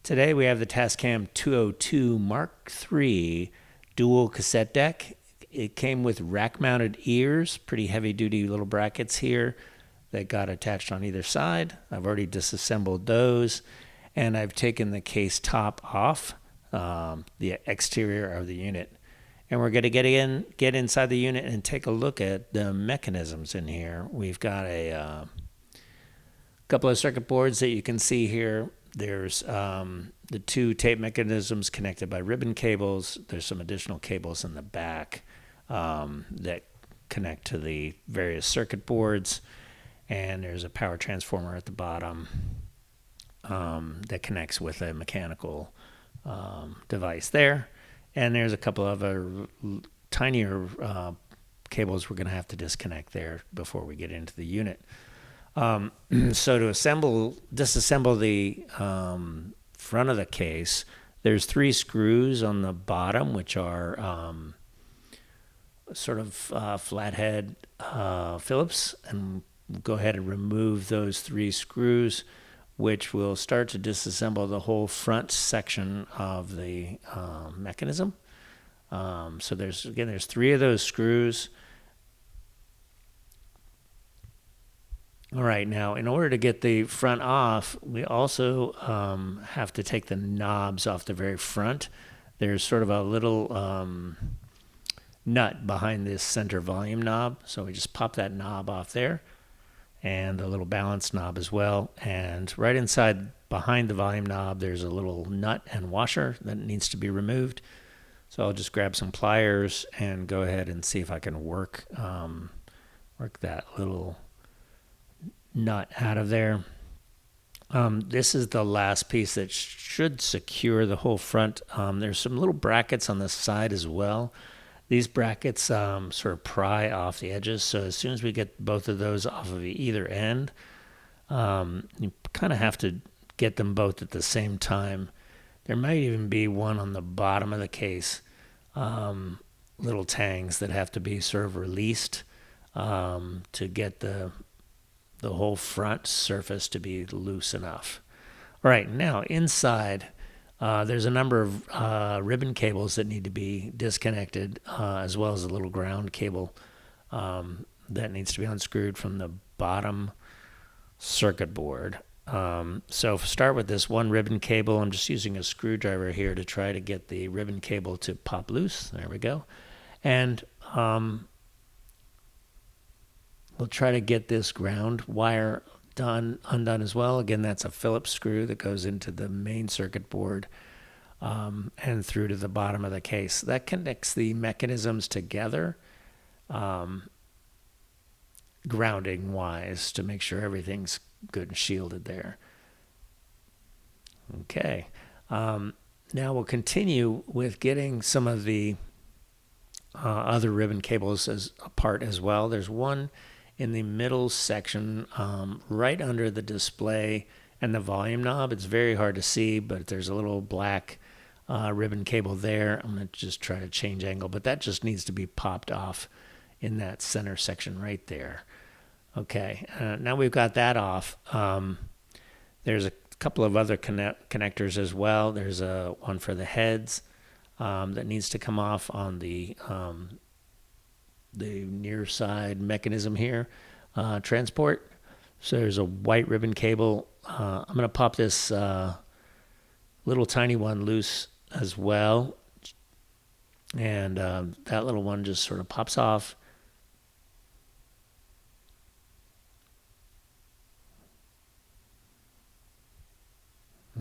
Today we have the Tascam 202 Mark III dual cassette deck. It came with rack-mounted ears, pretty heavy-duty little brackets here that got attached on either side. I've already disassembled those, and I've taken the case top off, the exterior of the unit. And we're going to get inside the unit and take a look at the mechanisms in here. We've got a couple of circuit boards that you can see here. There's the two tape mechanisms connected by ribbon cables. There's some additional cables in the back that connect to the various circuit boards. And there's a power transformer at the bottom that connects with a mechanical device there. And there's a couple of other tinier cables we're going to have to disconnect there before we get into the unit. So to disassemble the front of the case, there's 3 screws on the bottom, which are sort of flathead Phillips, and we'll go ahead and remove those 3 screws, which will start to disassemble the whole front section of the mechanism. So there's 3 of those screws. All right, now in order to get the front off, we also have to take the knobs off the very front. There's sort of a little nut behind this center volume knob, so we just pop that knob off there, and a little balance knob as well. And right inside behind the volume knob, there's a little nut and washer that needs to be removed. So I'll just grab some pliers and go ahead and see if I can work that little nut out of there. This is the last piece that should secure the whole front. There's some little brackets on the side as well. These brackets sort of pry off the edges, so as soon as we get both of those off of either end, you kind of have to get them both at the same time. There might even be one on the bottom of the case, little tangs that have to be sort of released to get the whole front surface to be loose enough. All right, now inside, there's a number of ribbon cables that need to be disconnected, as well as a little ground cable that needs to be unscrewed from the bottom circuit board. So start with this one ribbon cable. I'm just using a screwdriver here to try to get the ribbon cable to pop loose. There we go. And we'll try to get this ground wire undone as well. Again, that's a Phillips screw that goes into the main circuit board and through to the bottom of the case. That connects the mechanisms together, grounding wise, to make sure everything's good and shielded there. Okay. Now we'll continue with getting some of the other ribbon cables apart as well. There's one in the middle section, right under the display and the volume knob. It's very hard to see, but there's a little black ribbon cable there. I'm going to just try to change angle, but that just needs to be popped off in that center section right there. Okay, now we've got that off. There's a couple of other connectors as well. There's one for the heads that needs to come off on the near side mechanism here, transport. So there's a white ribbon cable. I'm going to pop this little tiny one loose as well, and that little one just sort of pops off.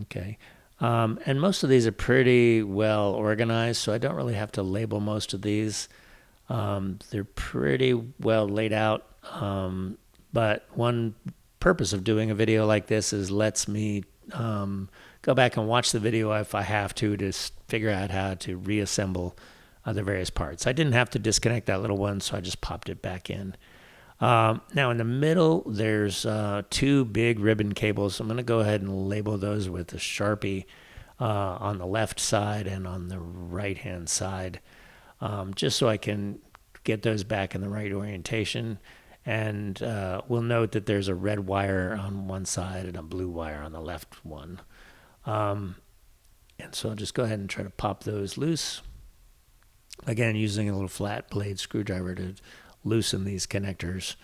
Okay. And most of these are pretty well organized, so I don't really have to label most of these. They're pretty well laid out, but one purpose of doing a video like this is lets me go back and watch the video if I have to figure out how to reassemble the various parts. I didn't have to disconnect that little one, so I just popped it back in. Now in the middle, there's 2 big ribbon cables. I'm going to go ahead and label those with a Sharpie on the left side and on the right-hand side, just so I can get those back in the right orientation. And we'll note that there's a red wire on one side and a blue wire on the left one. And so I'll just go ahead and try to pop those loose. Again, using a little flat blade screwdriver to loosen these connectors.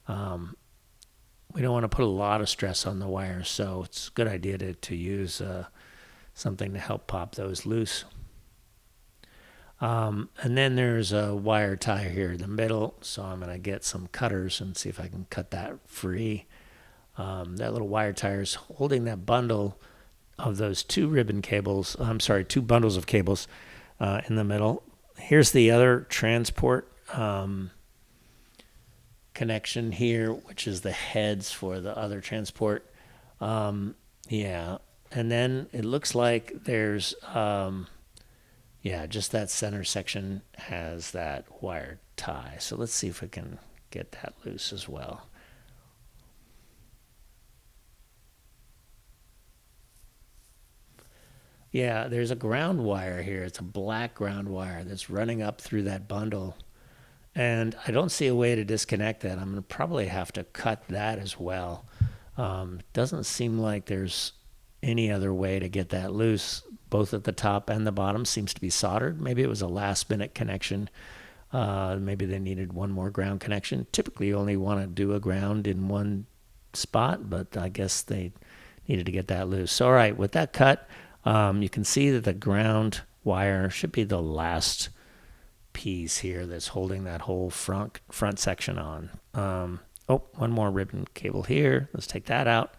We don't want to put a lot of stress on the wire, so it's a good idea to use something to help pop those loose. And then there's a wire tie here in the middle, so I'm going to get some cutters and see if I can cut that free. That little wire tie is holding that bundle of those two bundles of cables in the middle. Here's the other transport connection here, which is the heads for the other transport. Yeah, and then it looks like there's just that center section has that wire tie. So let's see if we can get that loose as well. Yeah, there's a ground wire here. It's a black ground wire that's running up through that bundle. And I don't see a way to disconnect that. I'm going to probably have to cut that as well. Doesn't seem like there's any other way to get that loose. Both at the top and the bottom seems to be soldered. Maybe it was a last minute connection. Maybe they needed one more ground connection. Typically you only want to do a ground in one spot, but I guess they needed to get that loose. So, all right, with that cut, you can see that the ground wire should be the last piece here that's holding that whole front section on. One more ribbon cable here. Let's take that out.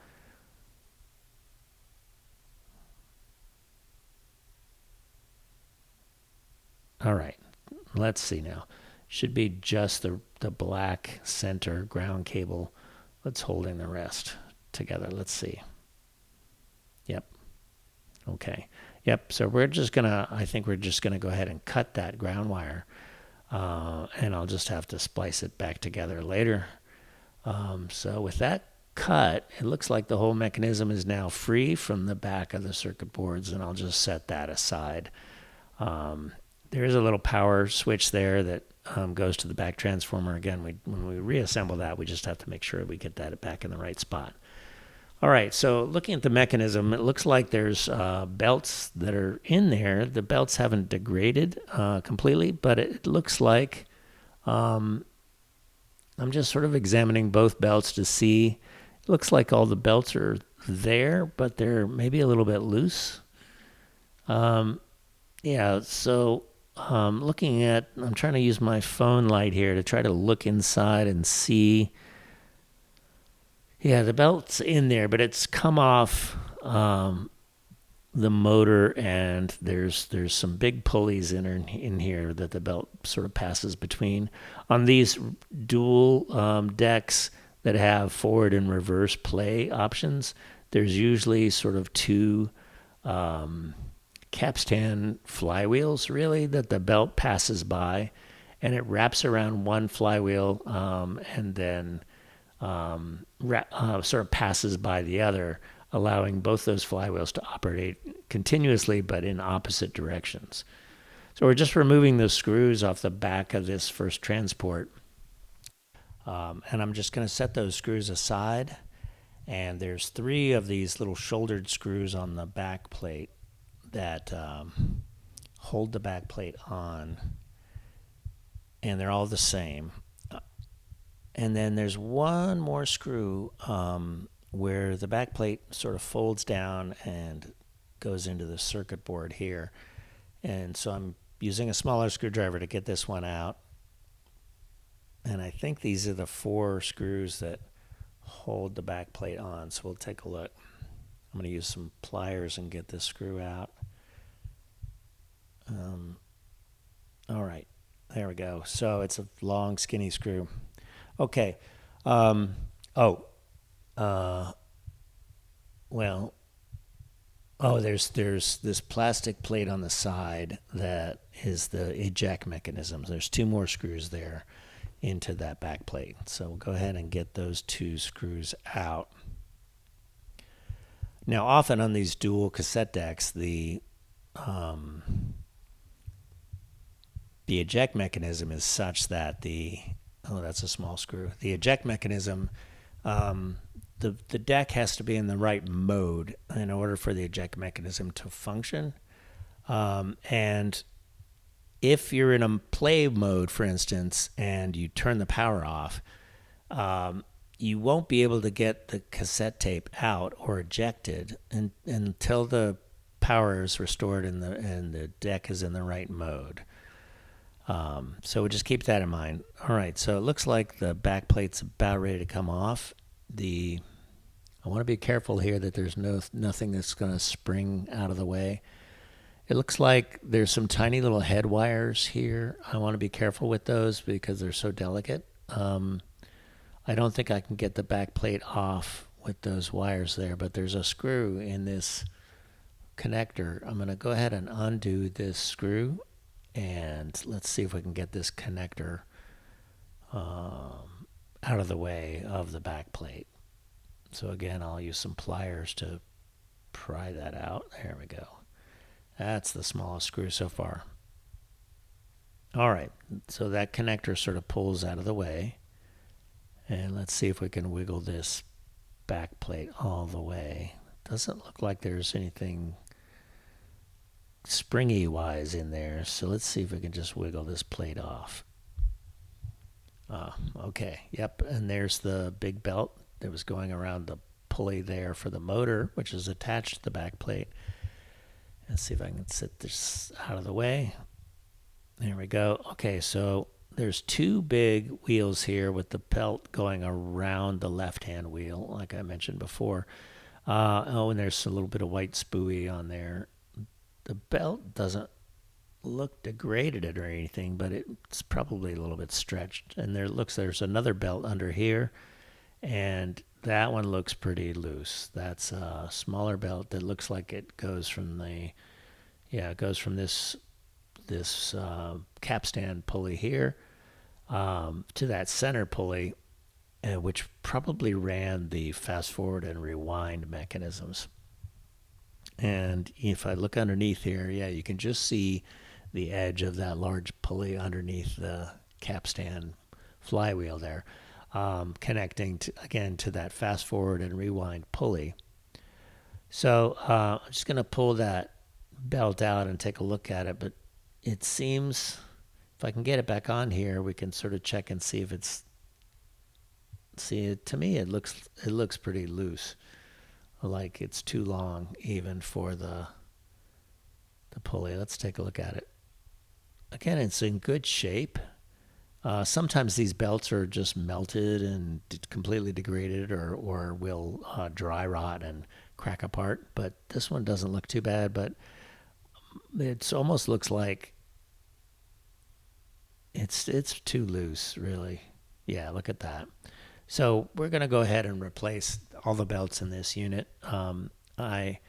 All right, let's see now. Should be just the black center ground cable that's holding the rest together. Let's see. Yep. Okay. Yep. So I think we're just gonna go ahead and cut that ground wire, and I'll just have to splice it back together later. So with that cut, it looks like the whole mechanism is now free from the back of the circuit boards, and I'll just set that aside. There is a little power switch there that goes to the back transformer. Again, when we reassemble that, we just have to make sure we get that back in the right spot. All right, so looking at the mechanism, it looks like there's belts that are in there. The belts haven't degraded completely, but it looks like I'm just sort of examining both belts to see. It looks like all the belts are there, but they're maybe a little bit loose. So I'm trying to use my phone light here to try to look inside and see. Yeah, the belt's in there, but it's come off the motor, and there's some big pulleys in here that the belt sort of passes between. On these dual decks that have forward and reverse play options, there's usually sort of two capstan flywheels, really, that the belt passes by, and it wraps around one flywheel and then sort of passes by the other, allowing both those flywheels to operate continuously but in opposite directions. So we're just removing those screws off the back of this first transport, and I'm just going to set those screws aside. And there's 3 of these little shouldered screws on the back plate that hold the back plate on, and they're all the same. And then there's one more screw where the back plate sort of folds down and goes into the circuit board here. And so I'm using a smaller screwdriver to get this one out. And I think these are the 4 screws that hold the back plate on. So we'll take a look. I'm going to use some pliers and get this screw out. All right, there we go. So it's a long, skinny screw. Okay. There's this plastic plate on the side that is the eject mechanism. There's 2 more screws there into that back plate. So we'll go ahead and get those 2 screws out. Now, often on these dual cassette decks, the eject mechanism is such that that's a small screw. The eject mechanism, the deck has to be in the right mode in order for the eject mechanism to function. And if you're in a play mode, for instance, and you turn the power off, you won't be able to get the cassette tape out or ejected until the power is restored and the deck is in the right mode. So we'll just keep that in mind. All right, so it looks like the back plate's about ready to come off. I want to be careful here that there's nothing that's going to spring out of the way. It looks like there's some tiny little head wires here. I want to be careful with those because they're so delicate. I don't think I can get the back plate off with those wires there, but there's a screw in this connector. I'm going to go ahead and undo this screw, and let's see if we can get this connector out of the way of the back plate. So again, I'll use some pliers to pry that out. There we go. That's the smallest screw so far. All right, so that connector sort of pulls out of the way. And let's see if we can wiggle this back plate all the way. Doesn't look like there's anything springy wise in there. So let's see if we can just wiggle this plate off. Okay, yep, and there's the big belt that was going around the pulley there for the motor, which is attached to the back plate. Let's see if I can set this out of the way. There we go. Okay, so there's two big wheels here with the belt going around the left-hand wheel, like I mentioned before. And there's a little bit of white spooey on there. The belt doesn't look degraded or anything, but it's probably a little bit stretched. And there's another belt under here, and that one looks pretty loose. That's a smaller belt that looks like it goes from this capstan pulley here to that center pulley, which probably ran the fast forward and rewind mechanisms. And if I look underneath here, yeah, you can just see the edge of that large pulley underneath the capstan flywheel there, connecting to that fast forward and rewind pulley. So I'm just going to pull that belt out and take a look at it, but it seems, if I can get it back on here, we can sort of check and see if to me it looks pretty loose, like it's too long even for the pulley. Let's take a look at it. Again, it's in good shape. Sometimes these belts are just melted and completely degraded or will dry rot and crack apart, but this one doesn't look too bad, but it almost looks like it's too loose, really. Yeah, look at that. So we're going to go ahead and replace all the belts in this unit. I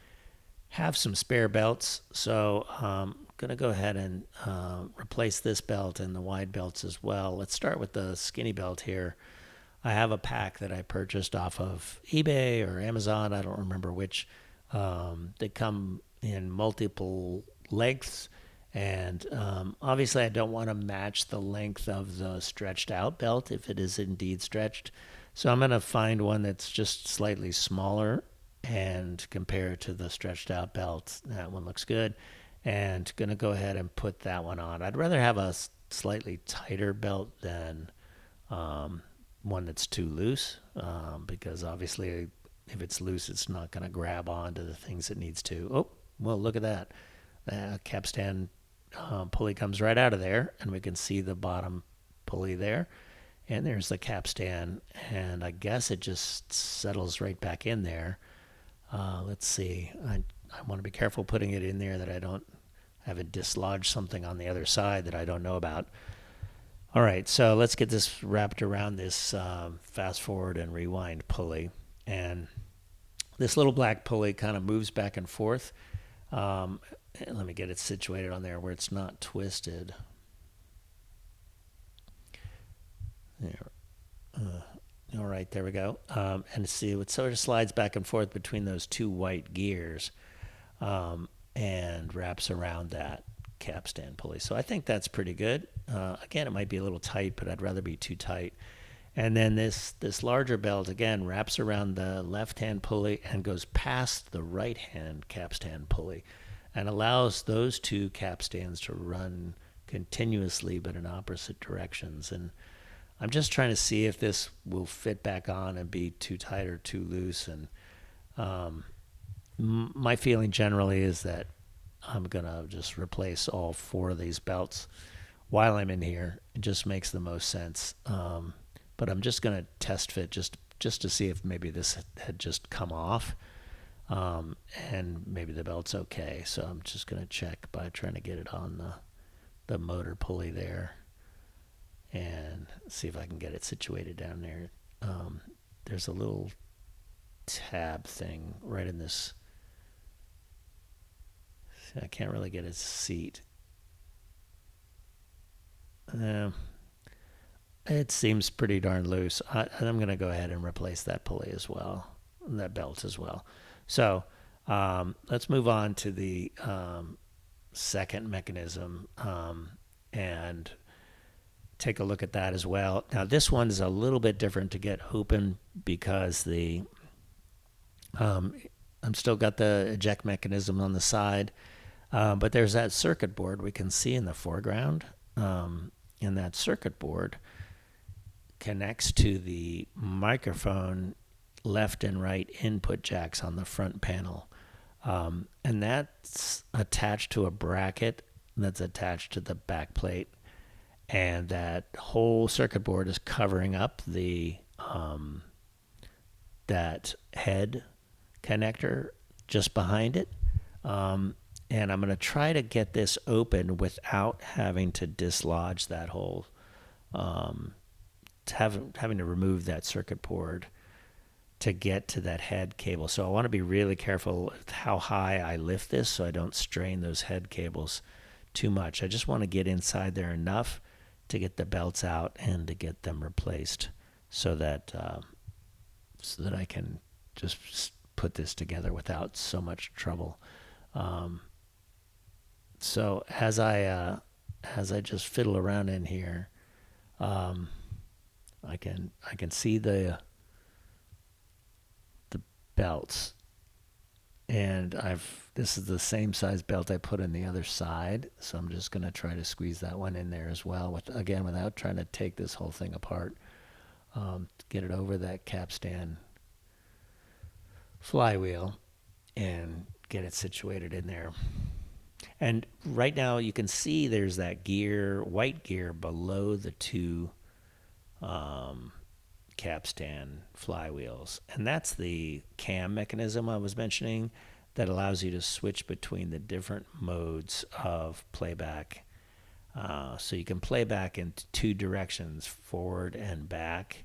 have some spare belts, so I'm going to go ahead and replace this belt and the wide belts as well. Let's start with the skinny belt here. I have a pack that I purchased off of eBay or Amazon, I don't remember which. They come in multiple lengths, and obviously I don't want to match the length of the stretched out belt if it is indeed stretched. So I'm going to find one that's just slightly smaller and compare it to the stretched out belt. That one looks good, and going to go ahead and put that one on. I'd rather have a slightly tighter belt than one that's too loose, because obviously if it's loose, it's not going to grab onto the things it needs to. Oh, well, look at that. The capstan pulley comes right out of there, and we can see the bottom pulley there. And there's the capstan, and I guess it just settles right back in there. Let's see. I want to be careful putting it in there that I don't have it dislodge something on the other side that I don't know about. All right, so let's get this wrapped around this fast forward and rewind pulley. And this little black pulley kind of moves back and forth. Let me get it situated on there where it's not twisted. There. All right, there we go. And see, it sort of slides back and forth between those two white gears and wraps around that capstan pulley. So I think that's pretty good. Again, it might be a little tight, but I'd rather be too tight. And then this larger belt, again, wraps around the left-hand pulley and goes past the right-hand capstan pulley. and allows those two capstans to run continuously but in opposite directions. And I'm just trying to see if this will fit back on and be too tight or too loose. And my feeling generally is that I'm going to just replace all four of these belts while I'm in here. It just makes the most sense. But I'm just going to test fit just to see if maybe this had just come off. And maybe the belt's okay. So I'm just going to check by trying to get it on the motor pulley there and see if I can get it situated down there. There's a little tab thing right in this. I can't really get a seat. It seems pretty darn loose. I'm going to go ahead and replace that pulley as well, that belt as well. So let's move on to the second mechanism and take a look at that as well. Now this one is a little bit different to get open because I'm still got the eject mechanism on the side, but there's that circuit board we can see in the foreground, and that circuit board connects to the microphone left and right input jacks on the front panel. And that's attached to a bracket that's attached to the back plate. And that whole circuit board is covering up that head connector just behind it. And I'm going to try to get this open without having to dislodge that whole, having to remove that circuit board to get to that head cable. So I want to be really careful with how high I lift this so I don't strain those head cables too much. I just want to get inside there enough to get the belts out and to get them replaced so that I can just put this together without so much trouble. So as I just fiddle around in here, I can see the belts, and this is the same size belt I put in the other side, so I'm just going to try to squeeze that one in there as well, without trying to take this whole thing apart, to get it over that capstan flywheel and get it situated in there. And right now you can see there's that white gear below the two capstan flywheels, and that's the cam mechanism I was mentioning that allows you to switch between the different modes of playback. So you can play back in two directions, forward and back,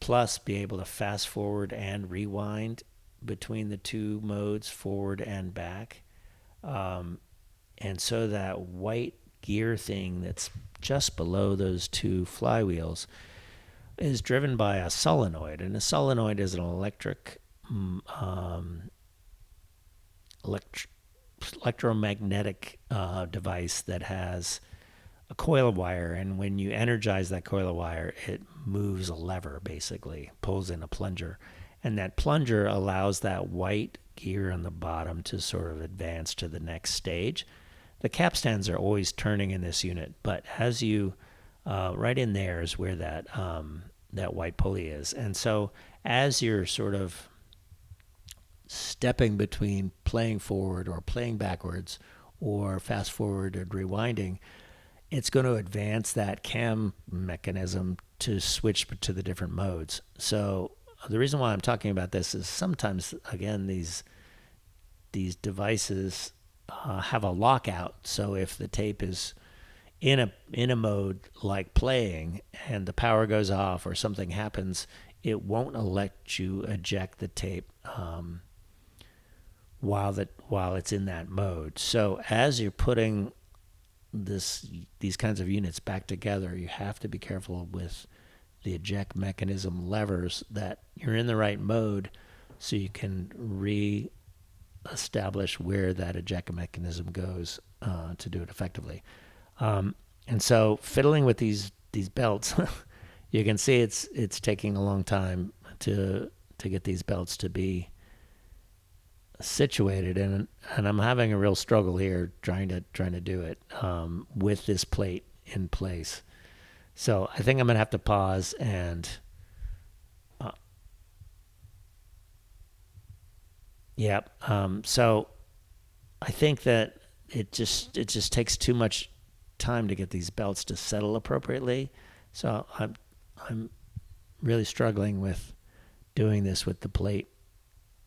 plus be able to fast forward and rewind between the two modes, forward and back. And so that white gear thing that's just below those two flywheels is driven by a solenoid, and a solenoid is an electromagnetic device that has a coil of wire, and when you energize that coil of wire, it moves a lever, basically pulls in a plunger, and that plunger allows that white gear on the bottom to sort of advance to the next stage. The capstans are always turning in this unit, but as you right in there is where that white pulley is. And so as you're sort of stepping between playing forward or playing backwards or fast forward or rewinding, it's going to advance that cam mechanism to switch to the different modes. So the reason why I'm talking about this is sometimes, again, these devices have a lockout. So if the tape is in a mode like playing and the power goes off or something happens, it won't let you eject the tape while it's in that mode. So as you're putting these kinds of units back together, you have to be careful with the eject mechanism levers that you're in the right mode so you can re-establish where that eject mechanism goes to do it effectively. And so fiddling with these belts, you can see it's taking a long time to get these belts to be situated, and I'm having a real struggle here trying to do it with this plate in place. So I think I'm gonna have to pause and uh, yeah. So I think that it just takes too much time to get these belts to settle appropriately. So I'm really struggling with doing this with the plate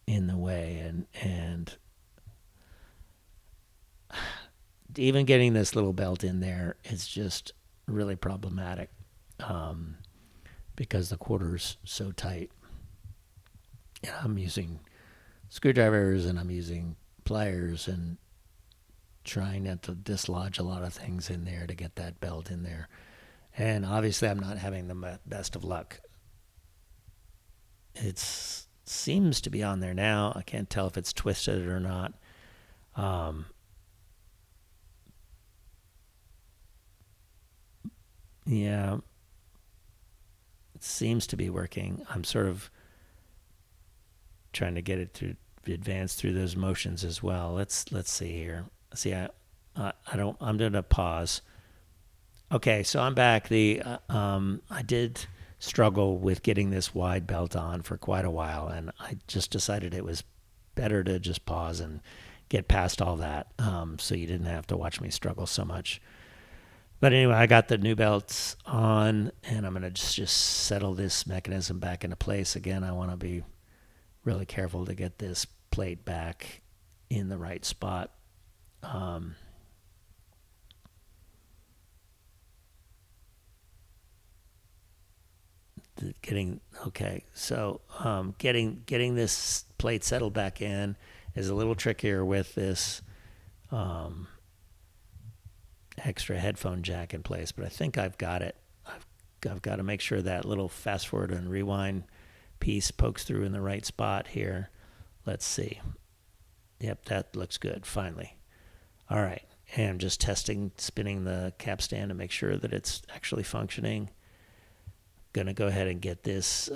in the way, and even getting this little belt in there is just really problematic um, because the quarter's so tight. And I'm using screwdrivers and I'm using pliers and trying not to dislodge a lot of things in there to get that belt in there. And obviously, I'm not having the best of luck. It seems to be on there now. I can't tell if it's twisted or not. Um, yeah, it seems to be working. I'm sort of trying to get it to advance through those motions as well. Let's see here. See, I don't. I'm gonna pause. Okay, so I'm back. I did struggle with getting this wide belt on for quite a while, and I just decided it was better to just pause and get past all that, so you didn't have to watch me struggle so much. But anyway, I got the new belts on, and I'm gonna just settle this mechanism back into place again. I want to be really careful to get this plate back in the right spot. Um, getting okay, so getting this plate settled back in is a little trickier with this um, extra headphone jack in place, but I think I've got it. I've got to make sure that little fast forward and rewind piece pokes through in the right spot here. Let's see. Yep, that looks good, finally. All right, and I'm just testing, spinning the capstan to make sure that it's actually functioning. Gonna go ahead and get this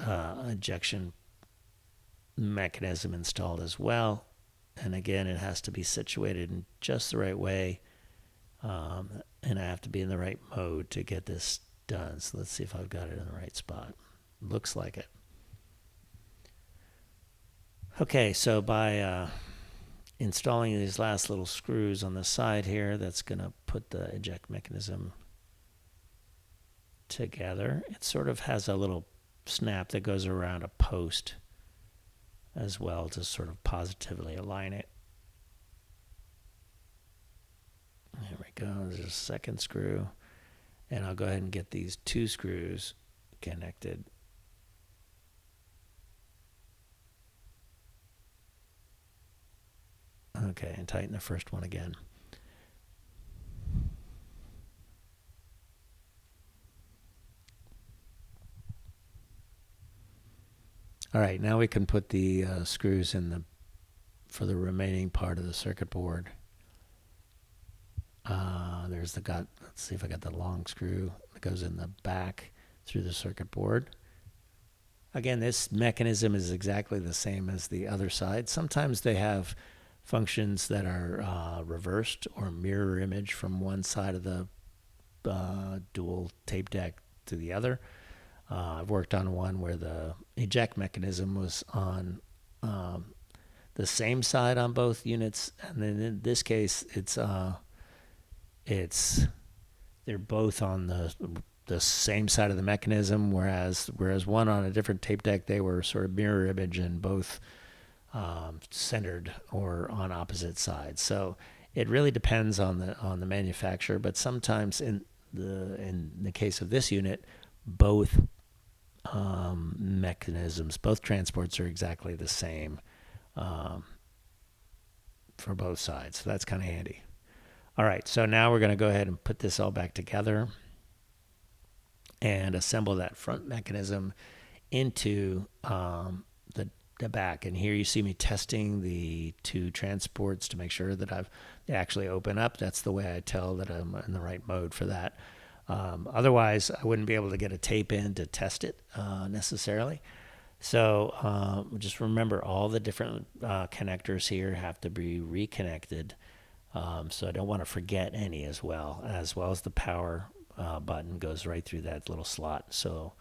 ejection mechanism installed as well. And again, it has to be situated in just the right way. And I have to be in the right mode to get this done. So let's see if I've got it in the right spot. Looks like it. Okay, so by installing these last little screws on the side here, that's going to put the eject mechanism together. It sort of has a little snap that goes around a post as well to sort of positively align it. There we go. There's a second screw. And I'll go ahead and get these two screws connected. Okay, and tighten the first one again. All right, now we can put the screws in for the remaining part of the circuit board. There's the gut. Let's see if I got the long screw that goes in the back through the circuit board. Again, this mechanism is exactly the same as the other side. Sometimes they have functions that are reversed or mirror image from one side of the dual tape deck to the other. I've worked on one where the eject mechanism was on the same side on both units, and then in this case, they're both on the same side of the mechanism, whereas one on a different tape deck, they were sort of mirror image and both centered or on opposite sides. So it really depends on the manufacturer, but sometimes in the case of this unit, both mechanisms, both transports are exactly the same for both sides. So that's kind of handy. All right, so now we're going to go ahead and put this all back together and assemble that front mechanism into the back. And here you see me testing the two transports to make sure that they actually open up. That's the way I tell that I'm in the right mode for that. Otherwise, I wouldn't be able to get a tape in to test it necessarily. So just remember all the different connectors here have to be reconnected. So I don't want to forget any as well as the power button goes right through that little slot. So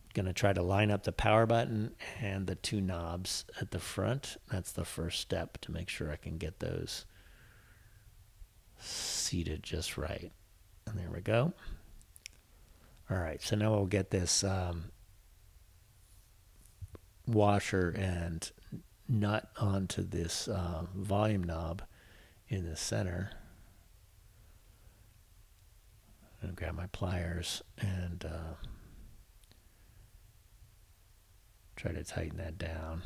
I'm going to try to line up the power button and the two knobs at the front. That's the first step to make sure I can get those seated just right. And there we go. All right, so now we'll get this washer and nut onto this volume knob in the center. I'm going to grab my pliers and try to tighten that down.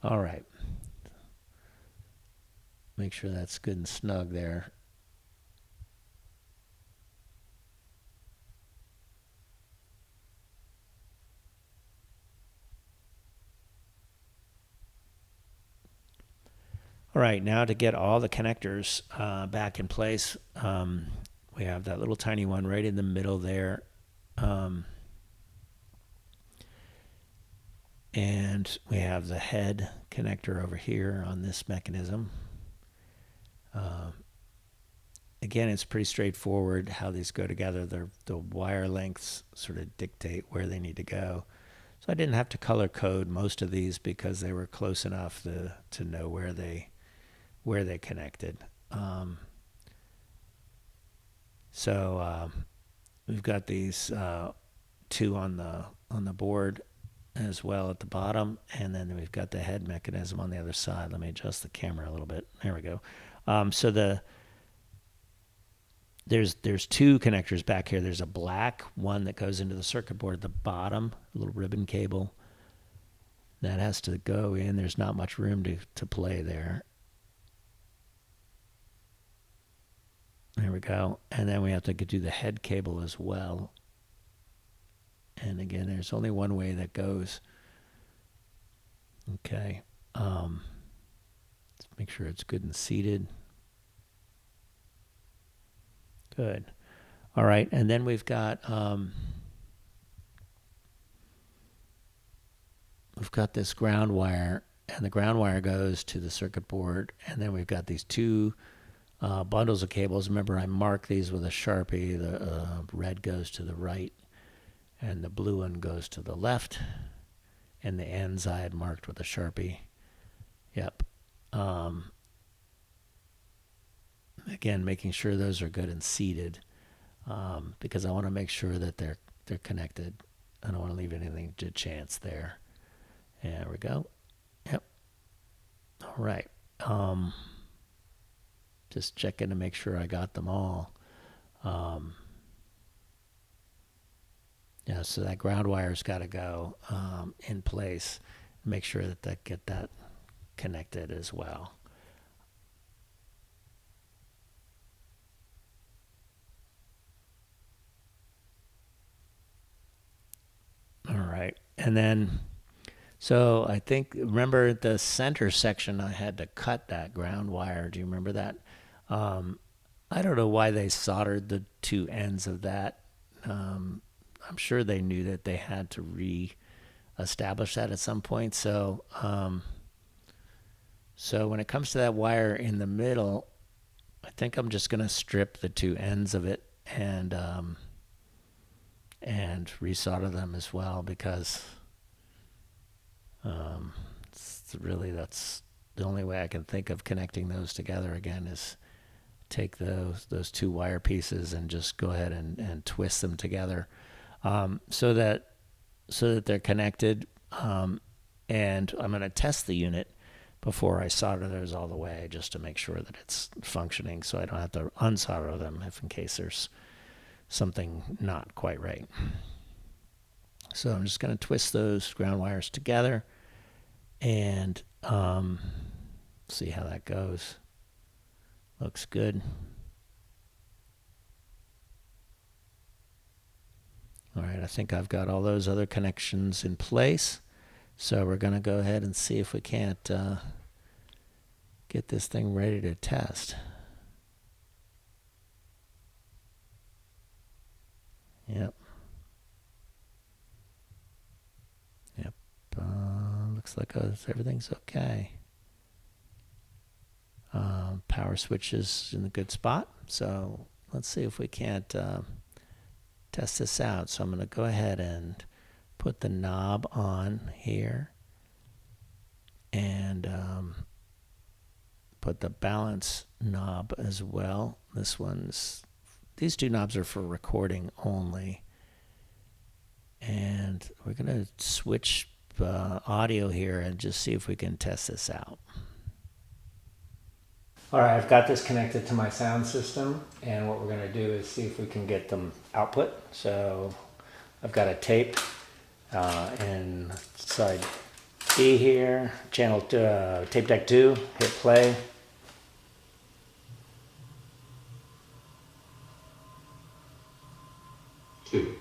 All right. Make sure that's good and snug there. All right, now to get all the connectors back in place, we have that little tiny one right in the middle there. And we have the head connector over here on this mechanism. Again, it's pretty straightforward how these go together. The wire lengths sort of dictate where they need to go. So I didn't have to color code most of these because they were close enough to know where they connected. So we've got these two on the board as well at the bottom, and then we've got the head mechanism on the other side. Let me adjust the camera a little bit. There we go. So there's two connectors back here. There's a black one that goes into the circuit board at the bottom, a little ribbon cable. That has to go in. There's not much room to play there. There we go. And then we have to do the head cable as well. And again, there's only one way that goes. Okay. Let's make sure it's good and seated. Good. All right. And then we've got this ground wire, and the ground wire goes to the circuit board. And then we've got these two bundles of cables. Remember, I marked these with a Sharpie. The red goes to the right, and the blue one goes to the left. And the ends I had marked with a Sharpie. Yep. Again, making sure those are good and seated, because I want to make sure that they're connected. I don't want to leave anything to chance there. There we go. Yep. All right. Just checking to make sure I got them all. Yeah, so that ground wire's got to go in place. Make sure that get that connected as well. All right, and then, so I think, remember the center section, I had to cut that ground wire. Do you remember that? I don't know why they soldered the two ends of that. I'm sure they knew that they had to re-establish that at some point. So, so when it comes to that wire in the middle, I think I'm just going to strip the two ends of it and resolder them as well, because that's the only way I can think of connecting those together again, is take those two wire pieces and just go ahead and twist them together, so that they're connected. And I'm going to test the unit before I solder those all the way, just to make sure that it's functioning, so I don't have to unsolder them if in case there's something not quite right. So I'm just going to twist those ground wires together and see how that goes. Looks good. All right, I think I've got all those other connections in place. So we're going to go ahead and see if we can't get this thing ready to test. Yep. Yep. Looks like everything's okay. Power switch is in a good spot. So let's see if we can't test this out. So I'm going to go ahead and put the knob on here and put the balance knob as well. These two knobs are for recording only. And we're going to switch audio here and just see if we can test this out. All right, I've got this connected to my sound system, and what we're going to do is see if we can get them output. So I've got a tape in side B here, channel tape deck 2, hit play. Two.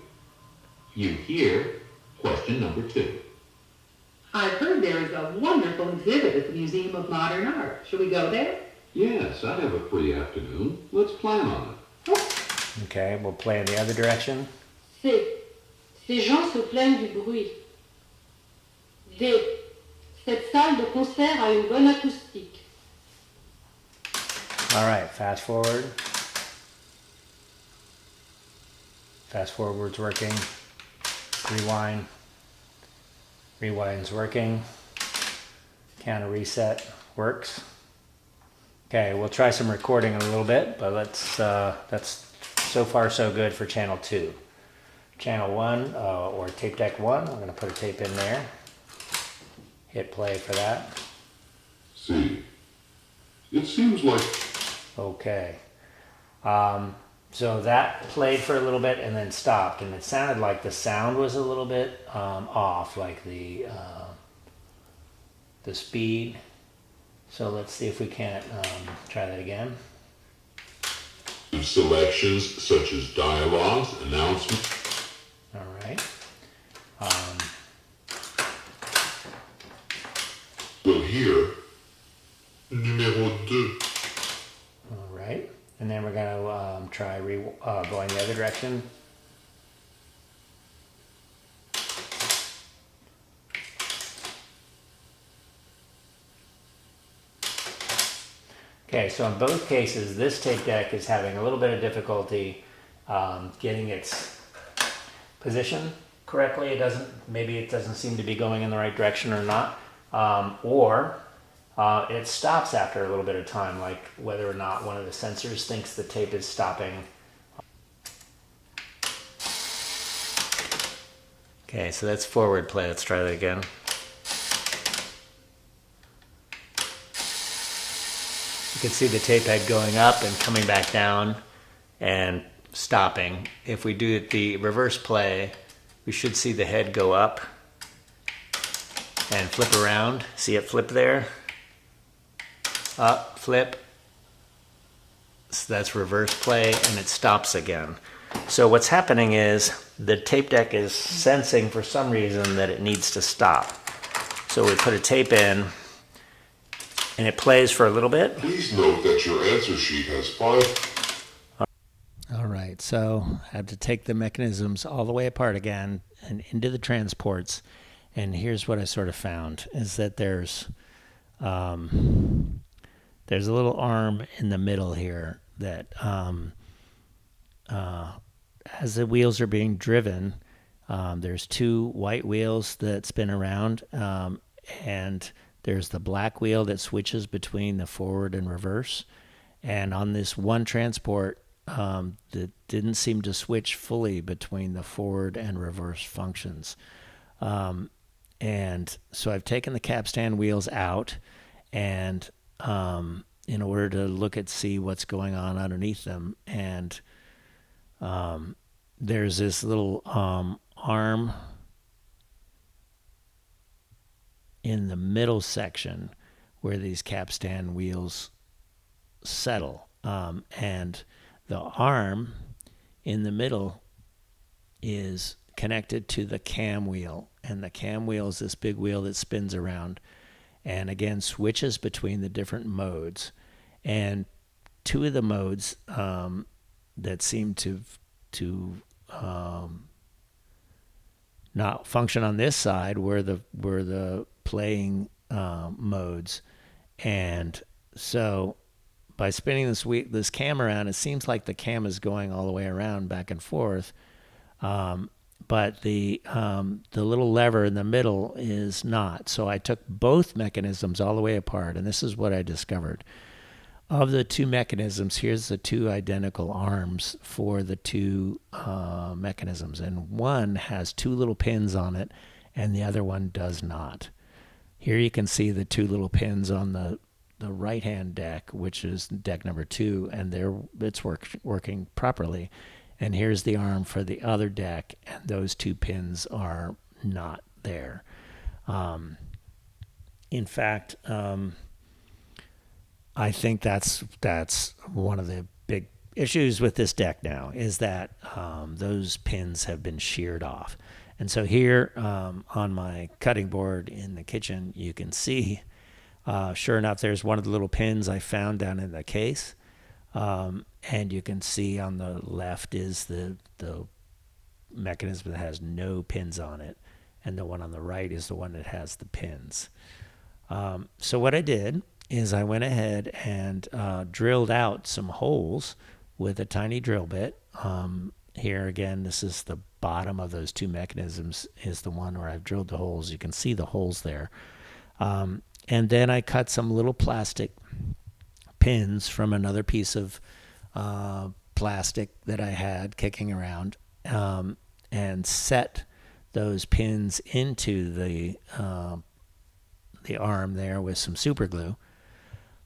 You hear question number 2. I've heard there is a wonderful exhibit at the Museum of Modern Art. Should we go there? Yes, I have a free afternoon. Let's plan on it. Oh. Okay, we'll play in the other direction. C. Ces gens se plaignent du bruit. D. Cette salle de concert a une bonne acoustique. All right, fast forward. Fast forward's working. Rewind. Rewind's working. Counter reset works. Okay, we'll try some recording in a little bit, but that's so far so good for channel 2. Channel 1 or tape deck 1, I'm going to put a tape in there. Hit play for that. C. It seems like... Okay. So that played for a little bit and then stopped, and it sounded like the sound was a little bit off, like the speed. So let's see if we can't try that again. Selections such as dialogues, announcements. All right. We'll hear numéro 2. All right. And then we're going to try going the other direction. Okay, so in both cases, this tape deck is having a little bit of difficulty getting its position correctly. Maybe it doesn't seem to be going in the right direction or not. Or it stops after a little bit of time, like whether or not one of the sensors thinks the tape is stopping. Okay, so that's forward play. Let's try that again. You can see the tape head going up and coming back down and stopping. If we do the reverse play, we should see the head go up and flip around. See it flip there? Up, flip. So that's reverse play, and it stops again. So what's happening is the tape deck is sensing for some reason that it needs to stop. So we put a tape in, and it plays for a little bit. Please note that your answer sheet has 5. All right, so I have to take the mechanisms all the way apart again and into the transports. And here's what I sort of found, is that there's a little arm in the middle here that as the wheels are being driven, there's 2 white wheels that spin around, and there's the black wheel that switches between the forward and reverse. And on this one transport, that didn't seem to switch fully between the forward and reverse functions. And so I've taken the capstan wheels out, and in order to see what's going on underneath them. And there's this little arm in the middle section where these capstan wheels settle. And the arm in the middle is connected to the cam wheel. And the cam wheel is this big wheel that spins around. and again switches between the different modes. And two of the modes that seem to not function on this side were the playing modes. And so by spinning this cam around, it seems like the cam is going all the way around back and forth. But the little lever in the middle is not. So I took both mechanisms all the way apart, and this is what I discovered. Of the two mechanisms, here's the two identical arms for the two mechanisms, and one has two little pins on it, and the other one does not. Here you can see the two little pins on the right-hand deck, which is deck number 2, and it's working properly. And here's the arm for the other deck, and those two pins are not there. In fact, I think that's one of the big issues with this deck now, is that those pins have been sheared off. And so here on my cutting board in the kitchen, you can see, sure enough, there's one of the little pins I found down in the case. And you can see on the left is the mechanism that has no pins on it, and the one on the right is the one that has the pins. So what I did is I went ahead and drilled out some holes with a tiny drill bit. Here again, this is the bottom of those two mechanisms, is the one where I've drilled the holes. You can see the holes there. And then I cut some little plastic pins from another piece of plastic that I had kicking around, and set those pins into the arm there with some super glue.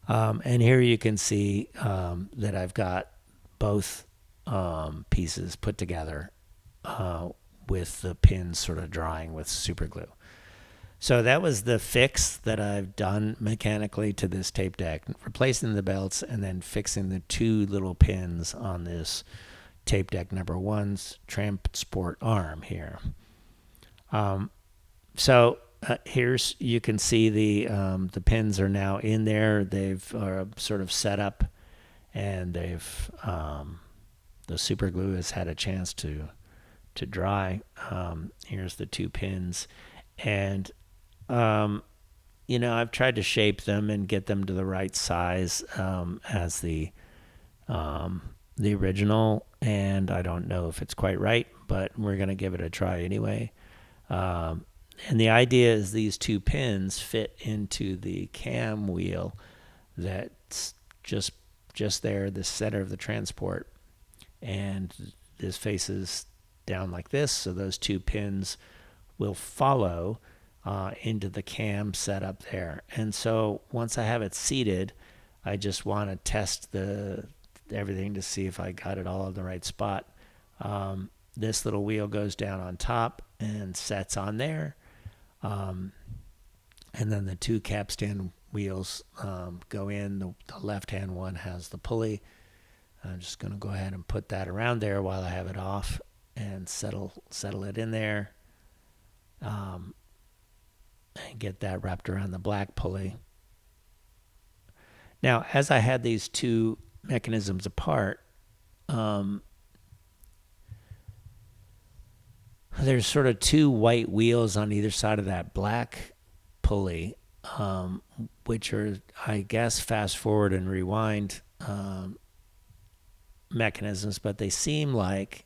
And here you can see that I've got both pieces put together with the pins sort of drying with super glue. So that was the fix that I've done mechanically to this tape deck, replacing the belts and then fixing the two little pins on this tape deck number 1's transport arm here. So here's, you can see the pins are now in there. They've sort of set up, and they've the super glue has had a chance to dry. Here's the two pins, and I've tried to shape them and get them to the right size as the original, and I don't know if it's quite right, but we're going to give it a try anyway. And the idea is these two pins fit into the cam wheel that's just there, the center of the transport, and this faces down like this, so those two pins will follow into the cam setup there. And so once I have it seated, I just want to test everything to see if I got it all in the right spot. This little wheel goes down on top and sets on there. And then the two capstan wheels go in. The left-hand one has the pulley. I'm just going to go ahead and put that around there while I have it off and settle it in there. And get that wrapped around the black pulley. Now, as I had these two mechanisms apart, there's sort of two white wheels on either side of that black pulley, which are, I guess, fast forward and rewind mechanisms, but they seem like,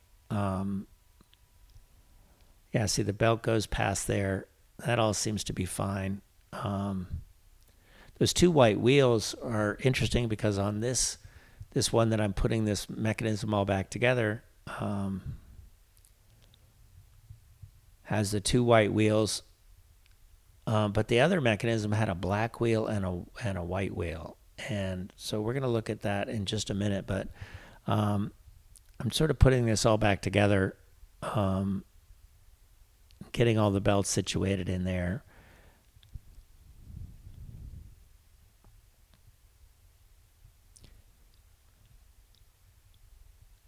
see, the belt goes past there. That all seems to be fine. Those two white wheels are interesting because on this one that I'm putting this mechanism all back together, has the two white wheels, but the other mechanism had a black wheel and a white wheel. And so we're going to look at that in just a minute, but I'm sort of putting this all back together, getting all the belts situated in there.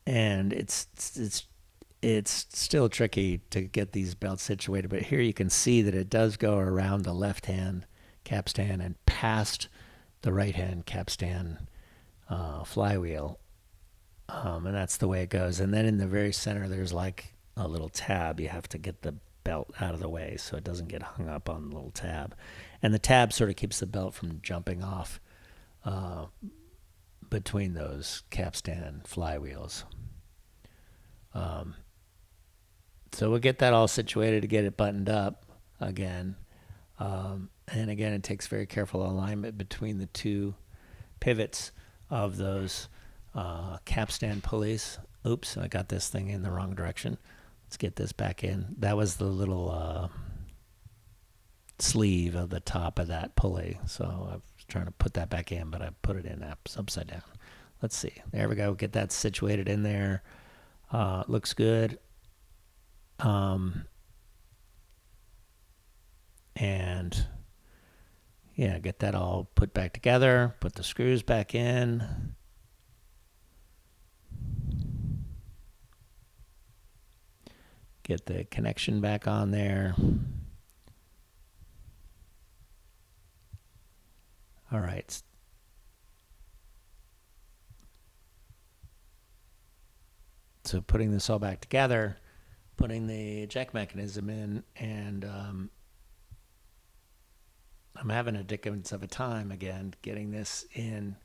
And it's still tricky to get these belts situated, but here you can see that it does go around the left-hand capstan and past the right-hand capstan flywheel. And that's the way it goes. And then in the very center, there's like a little tab. You have to get the belt out of the way so it doesn't get hung up on the little tab. And the tab sort of keeps the belt from jumping off between those capstan flywheels. So we'll get that all situated to get it buttoned up again. And again, it takes very careful alignment between the two pivots of those capstan pulleys. Oops, I got this thing in the wrong direction. Let's get this back in. That was the little sleeve of the top of that pulley. So I was trying to put that back in, but I put it in upside down. Let's see. There we go. Get that situated in there. Looks good. And yeah, get that all put back together. Put the screws back in. Get the connection back on there. All right. So putting this all back together, putting the eject mechanism in, and I'm having a dickens of a time again getting this in,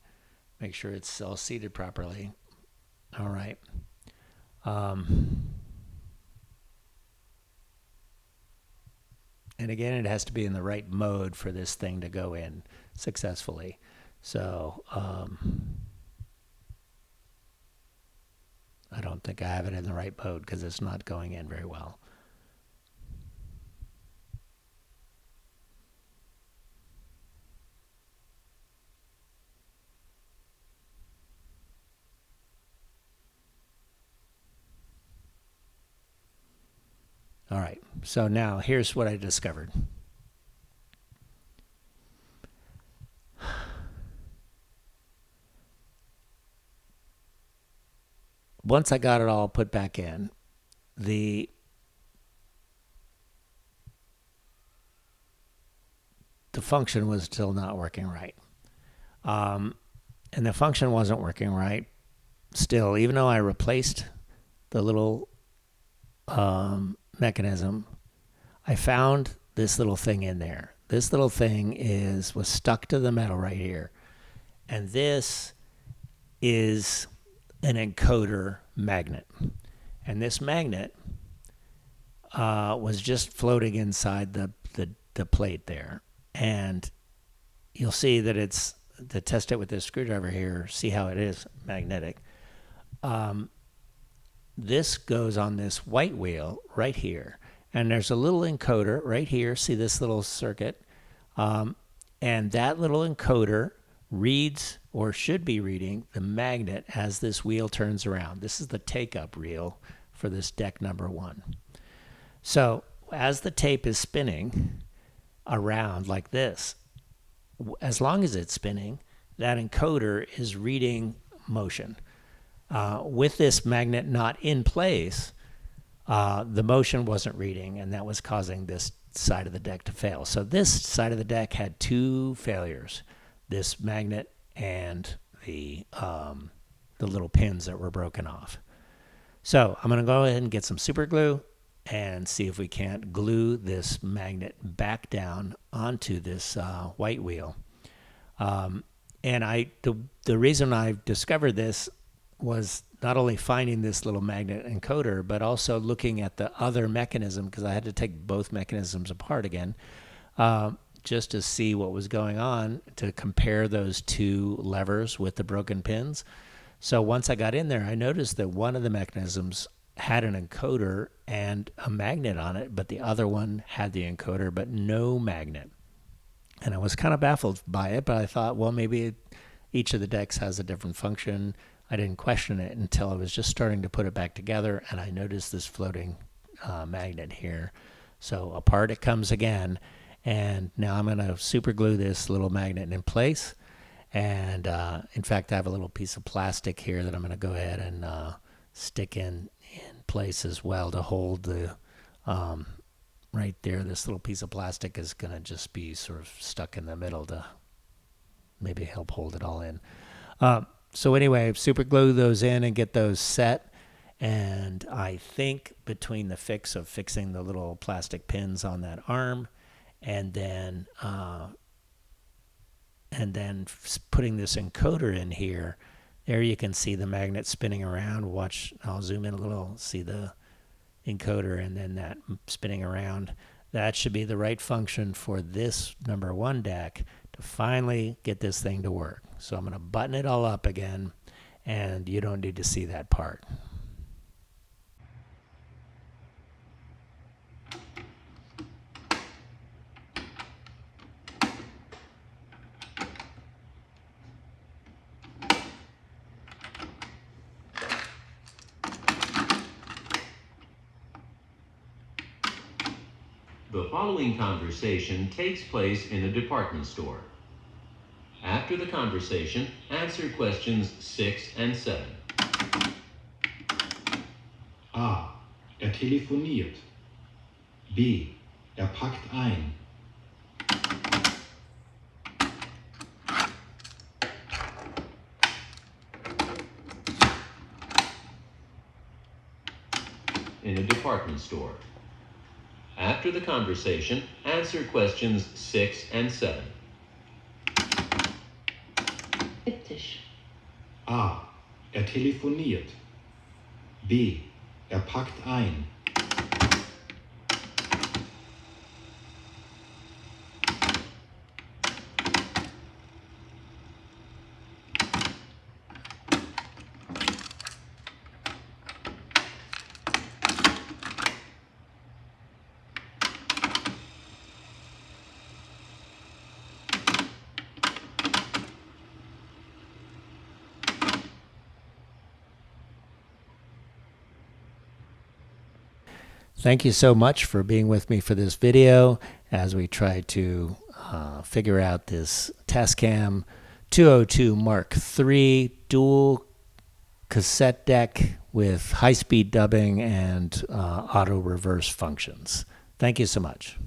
make sure it's all seated properly. All right. And again, it has to be in the right mode for this thing to go in successfully. So I don't think I have it in the right mode because it's not going in very well. All right, so now here's what I discovered. Once I got it all put back in, the function was still not working right. And the function wasn't working right still, even though I replaced the little mechanism, I found this little thing in there. This little thing was stuck to the metal right here. And this is an encoder magnet. And this magnet was just floating inside the plate there. And you'll see that it's, to test it with this screwdriver here, see how it is magnetic. This goes on this white wheel right here. And there's a little encoder right here. See this little circuit? And that little encoder reads, or should be reading, the magnet as this wheel turns around. This is the take-up reel for this deck number 1. So as the tape is spinning around like this, as long as it's spinning, that encoder is reading motion. With this magnet not in place, the motion wasn't reading, and that was causing this side of the deck to fail. So this side of the deck had 2 failures: this magnet and the little pins that were broken off. So I'm going to go ahead and get some super glue and see if we can't glue this magnet back down onto this white wheel. And the reason I discovered this was not only finding this little magnet encoder, but also looking at the other mechanism, because I had to take both mechanisms apart again, just to see what was going on, to compare those 2 levers with the broken pins. So once I got in there, I noticed that one of the mechanisms had an encoder and a magnet on it, but the other one had the encoder but no magnet. And I was kind of baffled by it, but I thought, well, maybe each of the decks has a different function. I didn't question it until I was just starting to put it back together, and I noticed this floating magnet here. So apart it comes again, and now I'm going to super glue this little magnet in place. And in fact, I have a little piece of plastic here that I'm going to go ahead and stick in place as well to hold the right there, this little piece of plastic is going to just be sort of stuck in the middle to maybe help hold it all in. So anyway, super glue those in and get those set. And I think between the fix of fixing the little plastic pins on that arm and then putting this encoder in here, there you can see the magnet spinning around. Watch, I'll zoom in a little, see the encoder and then that spinning around. That should be the right function for this number 1 deck to finally get this thing to work. So I'm going to button it all up again, and you don't need to see that part. The following conversation takes place in a department store. After the conversation, answer questions 6 and 7. A. Er telefoniert. B. Er packt ein. In a department store. After the conversation, answer questions 6 and 7. Schreibtisch. A. Er telefoniert. B. Er packt ein. Thank you so much for being with me for this video as we try to figure out this Tascam 202 Mark III dual cassette deck with high-speed dubbing and auto reverse functions. Thank you so much.